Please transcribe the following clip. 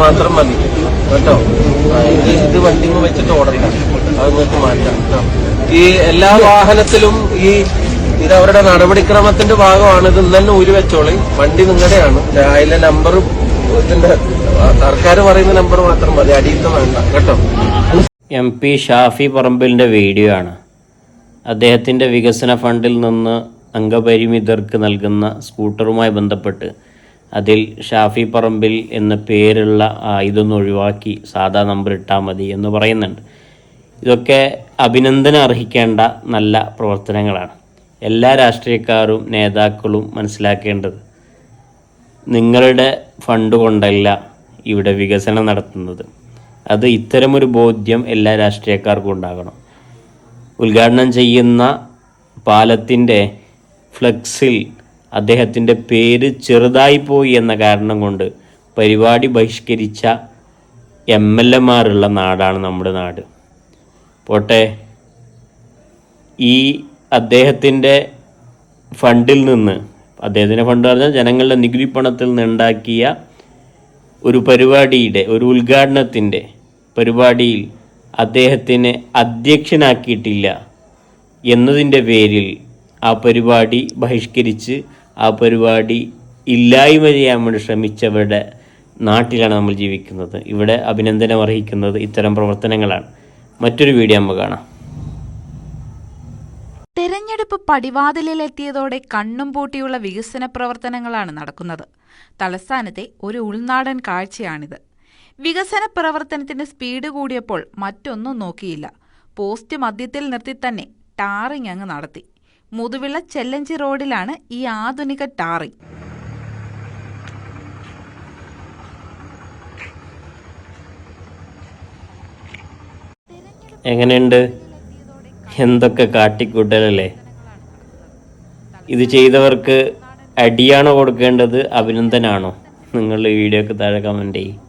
മാത്രം മതി കേട്ടോ. ഇത് വണ്ടിങ് വെച്ചിട്ട് ഓടണ്ട, അത് നിങ്ങൾക്ക് മാറ്റാം കേട്ടോ. ഈ എല്ലാ വാഹനത്തിലും ഇത് അവരുടെ നടപടിക്രമത്തിന്റെ ഭാഗമാണ്. ഇത് ഇന്ന് തന്നെ ഊരി വെച്ചോളി. വണ്ടി നിങ്ങളുടെയാണ്. അതിലെ നമ്പർ ഇതിന്റെ സർക്കാർ പറയുന്ന നമ്പർ മാത്രം മതി, അടിയത്തെ വേണ്ട കേട്ടോ. MP ഷാഫി പറമ്പിലിന്റെ വീഡിയോ ആണ്. അദ്ദേഹത്തിന്റെ വികസന ഫണ്ടിൽ നിന്ന് അംഗപരിമിതർക്ക് നൽകുന്ന സ്കൂട്ടറുമായി ബന്ധപ്പെട്ട് അതിൽ ഷാഫി പറമ്പിൽ എന്ന പേരുള്ള ഇതൊന്ന് ഒഴിവാക്കി സാധാ നമ്പർ ഇട്ടാൽ മതി എന്ന് പറയുന്നുണ്ട്. ഇതൊക്കെ അഭിനന്ദനം അർഹിക്കേണ്ട നല്ല പ്രവർത്തനങ്ങളാണ്. എല്ലാ രാഷ്ട്രീയക്കാരും നേതാക്കളും മനസ്സിലാക്കേണ്ടത് നിങ്ങളുടെ ഫണ്ട് കൊണ്ടല്ല ഇവിടെ വികസനം നടത്തുന്നത്. അത് ഇത്തരമൊരു ബോധ്യം എല്ലാ രാഷ്ട്രീയക്കാർക്കും ഉണ്ടാകണം. ഉദ്ഘാടനം ചെയ്യുന്ന പാലത്തിൻ്റെ ഫ്ലെക്സിൽ അദ്ദേഹത്തിൻ്റെ പേര് ചെറുതായിപ്പോയി എന്ന കാരണം കൊണ്ട് പരിപാടി ബഹിഷ്കരിച്ച MLA-മാരുള്ള നാടാണ് നമ്മുടെ നാട്. പോട്ടെ, ഈ അദ്ദേഹത്തിൻ്റെ ഫണ്ടിൽ നിന്ന്, അദ്ദേഹത്തിൻ്റെ ഫണ്ട് പറഞ്ഞാൽ ജനങ്ങളുടെ നികുതി പണത്തിൽ നിന്ന് ഉണ്ടാക്കിയ ഒരു പരിപാടിയുടെ, ഒരു ഉദ്ഘാടനത്തിൻ്റെ പരിപാടിയിൽ അദ്ദേഹത്തിനെ അധ്യക്ഷനാക്കിയിട്ടില്ല എന്നതിൻ്റെ പേരിൽ ആ പരിപാടി ബഹിഷ്കരിച്ച് ആ പരിപാടി ഇല്ലായ്മ ചെയ്യാൻ വേണ്ടി ശ്രമിച്ചവരുടെ നാട്ടിലാണ് നമ്മൾ ജീവിക്കുന്നത്. ഇവിടെ അഭിനന്ദനം അർഹിക്കുന്നത് ഇത്തരം പ്രവർത്തനങ്ങളാണ്. മറ്റൊരു വീഡിയോ നമുക്ക് കാണാം. തെരഞ്ഞെടുപ്പ് പടിവാതിലെത്തിയതോടെ കണ്ണും പൂട്ടിയുള്ള വികസന പ്രവർത്തനങ്ങളാണ് നടക്കുന്നത്. തലസ്ഥാനത്തെ ഒരു ഉൾനാടൻ കാഴ്ചയാണിത്. വികസന പ്രവർത്തനത്തിന് സ്പീഡ് കൂടിയപ്പോൾ മറ്റൊന്നും നോക്കിയില്ല. പോസ്റ്റ് മധ്യത്തിൽ നിർത്തി തന്നെ ടാറിങ് അങ്ങ് നടത്തി. മുതുവിള ചെല്ലഞ്ചി റോഡിലാണ് ഈ ആധുനിക ടാറിങ്. എങ്ങനെയുണ്ട്? എന്തൊക്കെ കാട്ടിക്കൂട്ടലല്ലേ! ഇത് ചെയ്തവർക്ക് അടിയാണോ കൊടുക്കേണ്ടത്, അഭിനന്ദനാണോ? നിങ്ങൾ ഈ വീഡിയോക്ക് താഴെ കമൻറ്റ് ചെയ്യും.